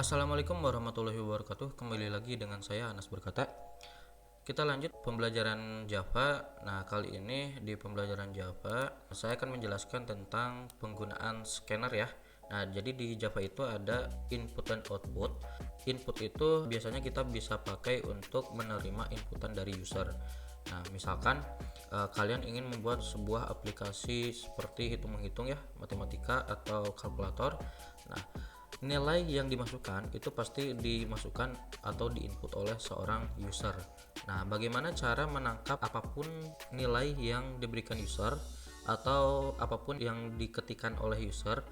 Assalamualaikum warahmatullahi wabarakatuh. Kembali lagi dengan saya Anas Berkata. Kita lanjut pembelajaran Java. Nah, kali ini di pembelajaran Java saya akan menjelaskan tentang penggunaan scanner ya. Nah, jadi di Java itu ada input dan output. Input itu biasanya kita bisa pakai untuk menerima inputan dari user. Nah, misalkan kalian ingin membuat sebuah aplikasi seperti hitung-menghitung ya, matematika atau kalkulator. Nah, nilai yang dimasukkan itu pasti dimasukkan atau diinput oleh seorang user. Nah, bagaimana cara menangkap apapun nilai yang diberikan user atau apapun yang diketikkan oleh user,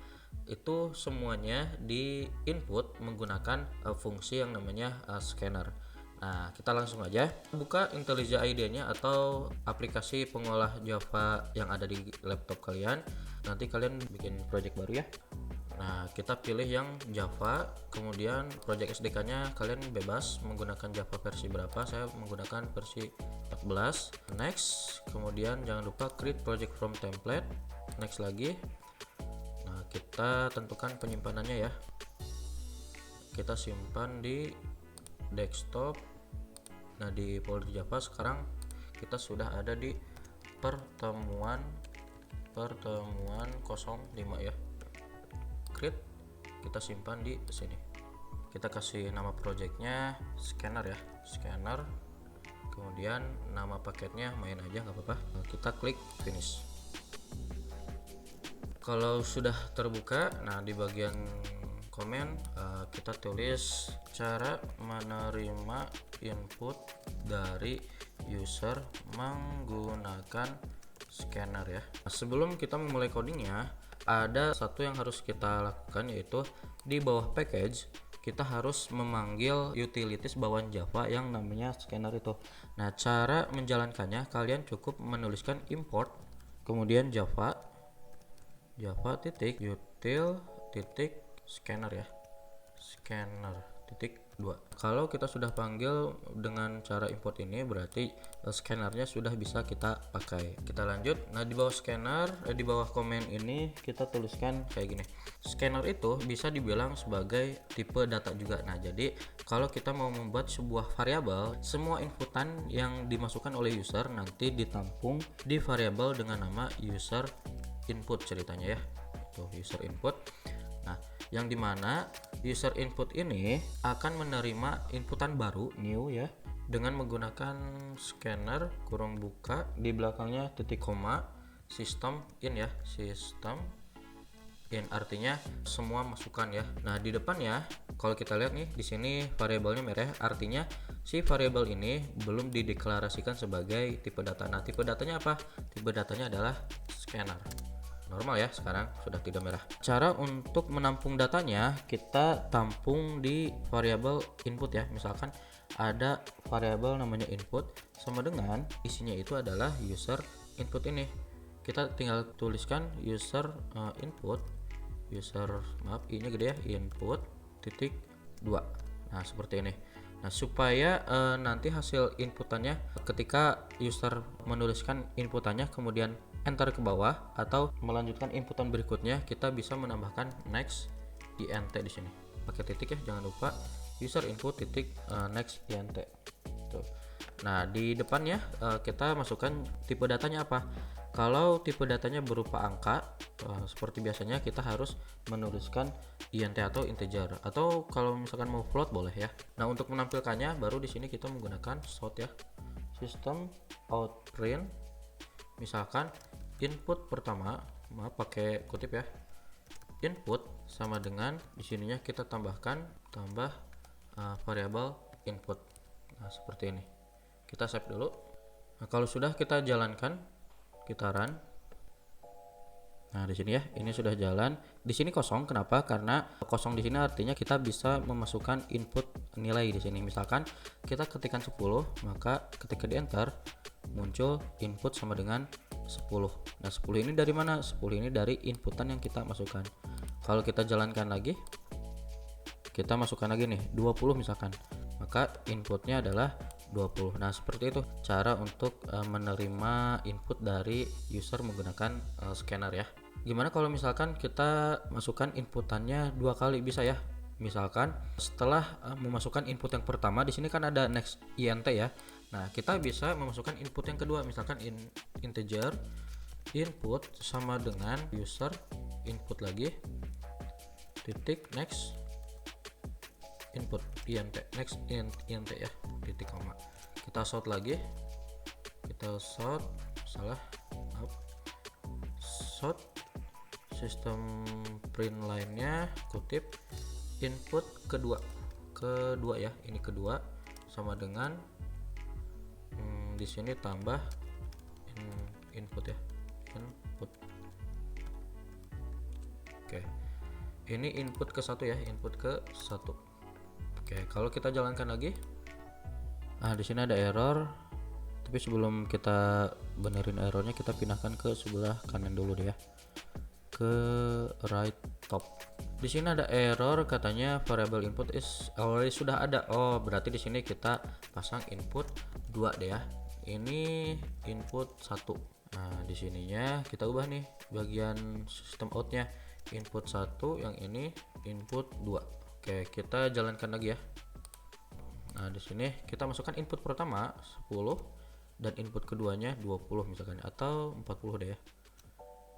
itu semuanya di input menggunakan fungsi yang namanya scanner. Nah, kita langsung aja buka IntelliJ IDE-nya atau aplikasi pengolah Java yang ada di laptop kalian. Nanti kalian bikin project baru ya. Nah, kita pilih yang Java, kemudian project SDK-nya kalian bebas menggunakan Java versi berapa. Saya menggunakan versi 14. Next, kemudian jangan lupa create project from template. Next lagi. Nah, kita tentukan penyimpanannya ya. Kita simpan di desktop. Nah, di folder Java sekarang kita sudah ada di pertemuan 05 ya. Kita simpan di sini. Kita kasih nama projectnya scanner ya, scanner. Kemudian nama paketnya main aja nggak apa-apa. Kita klik finish. Kalau sudah terbuka, nah di bagian komen kita tulis cara menerima input dari user menggunakan scanner ya. Sebelum kita memulai codingnya, ada satu yang harus kita lakukan, yaitu di bawah package kita harus memanggil utilities bawaan Java yang namanya scanner itu. Nah, cara menjalankannya kalian cukup menuliskan import kemudian Java titik util titik scanner ya, scanner titik 2. Kalau kita sudah panggil dengan cara import ini, berarti scannernya sudah bisa kita pakai. Kita lanjut. Nah, di bawah scanner, di bawah komen ini kita tuliskan kayak gini. Scanner itu bisa dibilang sebagai tipe data juga. Nah, jadi kalau kita mau membuat sebuah variabel, semua inputan yang dimasukkan oleh user nanti ditampung di variabel dengan nama user input ceritanya ya. Itu user input. Nah, yang dimana user input ini akan menerima inputan baru new ya dengan menggunakan scanner kurung buka di belakangnya titik koma system in ya, system in artinya semua masukan ya. Nah, di depannya kalau kita lihat nih di sini variabelnya merah, artinya si variabel ini belum dideklarasikan sebagai tipe data. Nah, tipe datanya apa? Tipe datanya adalah scanner. Normal ya, sekarang sudah tidak merah. Cara untuk menampung datanya, kita tampung di variabel input ya. Misalkan ada variabel namanya input sama dengan isinya itu adalah user input ini. Kita tinggal tuliskan user input, i-nya gede ya, input titik 2. Nah, seperti ini. Nah, supaya nanti hasil inputannya ketika user menuliskan inputannya kemudian enter ke bawah atau melanjutkan inputan berikutnya, kita bisa menambahkan next int di sini. Pakai titik ya, jangan lupa user input titik next int. Tuh. Nah, di depannya kita masukkan tipe datanya apa. Kalau tipe datanya berupa angka, seperti biasanya kita harus menuliskan int atau integer, atau kalau misalkan mau float boleh ya. Nah, untuk menampilkannya baru di sini kita menggunakan shout ya, system out print. Misalkan input pertama, maaf pakai kutip ya, input sama dengan di sininya kita tambah variabel input. Nah, seperti ini. Kita save dulu. Nah, kalau sudah kita jalankan, kita run. Nah, di sini ya, ini sudah jalan. Di sini kosong. Kenapa? Karena kosong di sini artinya kita bisa memasukkan input nilai di sini. Misalkan kita ketikkan 10, maka ketika di enter muncul input sama dengan 10. Nah, 10 ini dari mana? 10 ini dari inputan yang kita masukkan. Kalau kita jalankan lagi, kita masukkan lagi nih 20 misalkan, maka inputnya adalah 20. Nah, seperti itu cara untuk menerima input dari user menggunakan scanner ya. Gimana kalau misalkan kita masukkan inputannya 2 kali? Bisa ya. Misalkan setelah memasukkan input yang pertama, di sini kan ada next int ya. Nah, kita bisa memasukkan input yang kedua, misalkan integer input sama dengan user input lagi titik next input int next int ya titik koma. Kita sort lagi, kita sort sort sistem print line-nya kutip input kedua ya, ini kedua sama dengan di sini tambah input ya, input. Oke, ini input ke satu ya, input ke satu. Oke, kalau kita jalankan lagi, di sini ada error, tapi sebelum kita benerin errornya, kita pindahkan ke sebelah kanan dulu deh ya, ke right top. Di sini ada error, katanya variable input is already sudah ada. Oh, berarti di sini kita pasang input 2 deh ya. Ini input 1. Nah, di sininya kita ubah nih bagian sistem outnya, input 1, yang ini input 2. Oke, kita jalankan lagi ya. Nah, di sini kita masukkan input pertama 10 dan input keduanya 20 misalkan, atau 40 deh ya.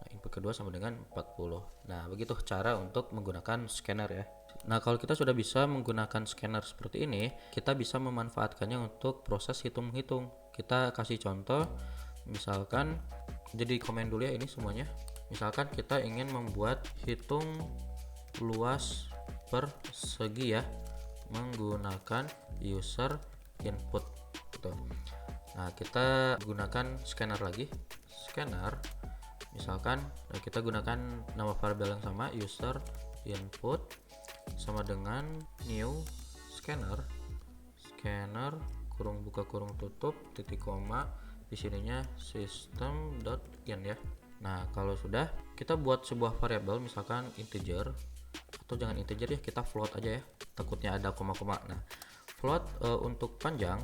Nah, input kedua sama dengan 40. Nah, begitu cara untuk menggunakan scanner ya. Nah, kalau kita sudah bisa menggunakan scanner seperti ini, kita bisa memanfaatkannya untuk proses hitung-hitung. Kita kasih contoh, misalkan, jadi komen dulu ya ini semuanya. Misalkan kita ingin membuat hitung luas persegi ya, menggunakan user input gitu. Nah, kita gunakan scanner lagi, scanner. Misalkan kita gunakan nama variabel yang sama, user input sama dengan new scanner kurung buka kurung tutup titik koma, di sininya system.in ya. Nah, kalau sudah, kita buat sebuah variabel, misalkan integer, atau jangan integer ya, kita float aja ya, takutnya ada koma-koma. Nah, float untuk panjang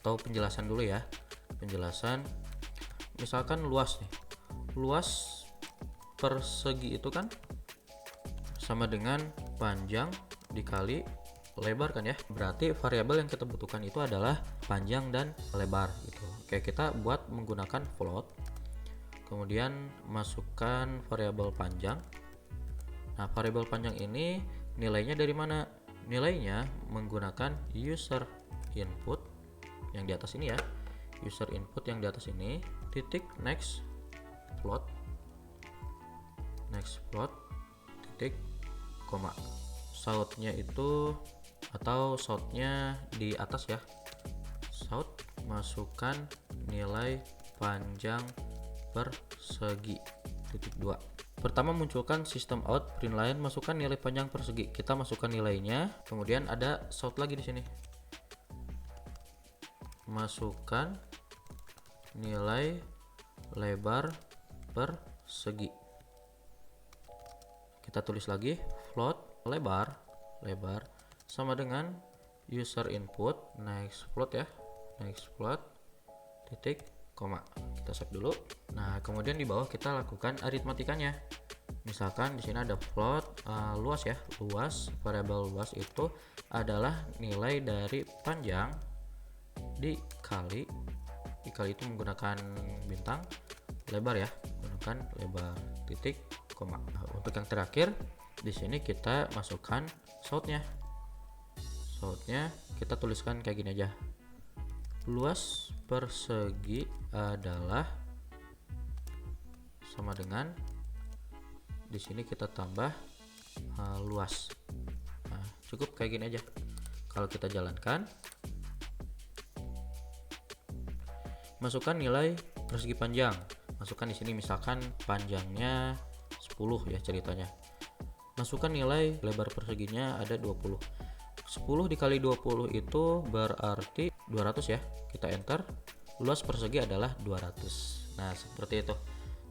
atau penjelasan dulu ya, penjelasan. Misalkan luas nih, luas persegi itu kan sama dengan panjang dikali lebar kan ya, berarti variabel yang kita butuhkan itu adalah panjang dan lebar gitu. Oke, kita buat menggunakan float, kemudian masukkan variabel panjang. Nah, variabel panjang ini nilainya dari mana? Nilainya menggunakan user input yang di atas ini ya, user input yang di atas ini titik next float titik koma. Shoutnya itu, atau shoutnya di atas ya, shout masukkan nilai panjang persegi titik 2. Pertama munculkan sistem out print line, masukkan nilai panjang persegi, kita masukkan nilainya. Kemudian ada shout lagi di sini, masukkan nilai lebar persegi. Kita tulis lagi float lebar sama dengan user input next float ya, next float titik koma. Kita save dulu. Nah, kemudian di bawah kita lakukan aritmatikanya. Misalkan di sini ada float luas ya, luas, variabel luas itu adalah nilai dari panjang dikali itu menggunakan bintang, lebar ya, menggunakan lebar titik koma. Nah, untuk yang terakhir di sini kita masukkan shoutnya kita tuliskan kayak gini aja, luas persegi adalah sama dengan, di sini kita tambah luas. Nah, cukup kayak gini aja. Kalau kita jalankan, masukkan nilai persegi panjang, masukkan di sini misalkan panjangnya 10 ya ceritanya. Masukkan nilai lebar perseginya ada 20. 10 dikali 20 itu berarti 200 ya. Kita enter. Luas persegi adalah 200. Nah, seperti itu.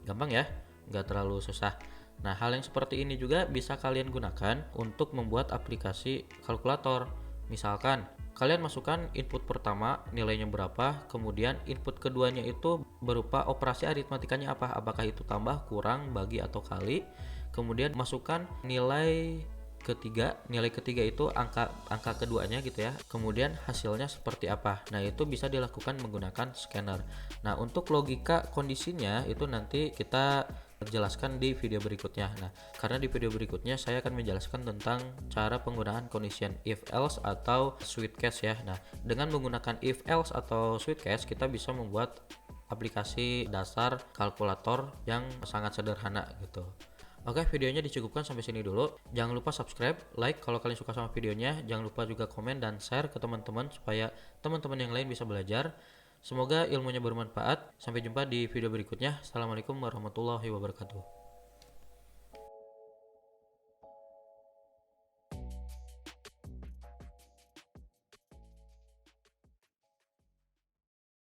Gampang ya, nggak terlalu susah. Nah, hal yang seperti ini juga bisa kalian gunakan untuk membuat aplikasi kalkulator. Misalkan kalian masukkan input pertama nilainya berapa, kemudian input keduanya itu berupa operasi aritmatikanya apa, apakah itu tambah, kurang, bagi, atau kali. kemudian masukkan nilai ketiga itu angka keduanya gitu ya, kemudian hasilnya seperti apa. Nah, itu bisa dilakukan menggunakan scanner. Nah, untuk logika kondisinya itu nanti kita jelaskan di video berikutnya. Nah, karena di video berikutnya saya akan menjelaskan tentang cara penggunaan condition if else atau switch case ya. Nah, dengan menggunakan if else atau switch case kita bisa membuat aplikasi dasar kalkulator yang sangat sederhana gitu. Oke, videonya dicukupkan sampai sini dulu. Jangan lupa subscribe, like kalau kalian suka sama videonya. Jangan lupa juga komen dan share ke teman-teman supaya teman-teman yang lain bisa belajar. Semoga ilmunya bermanfaat. Sampai jumpa di video berikutnya. Assalamualaikum warahmatullahi wabarakatuh.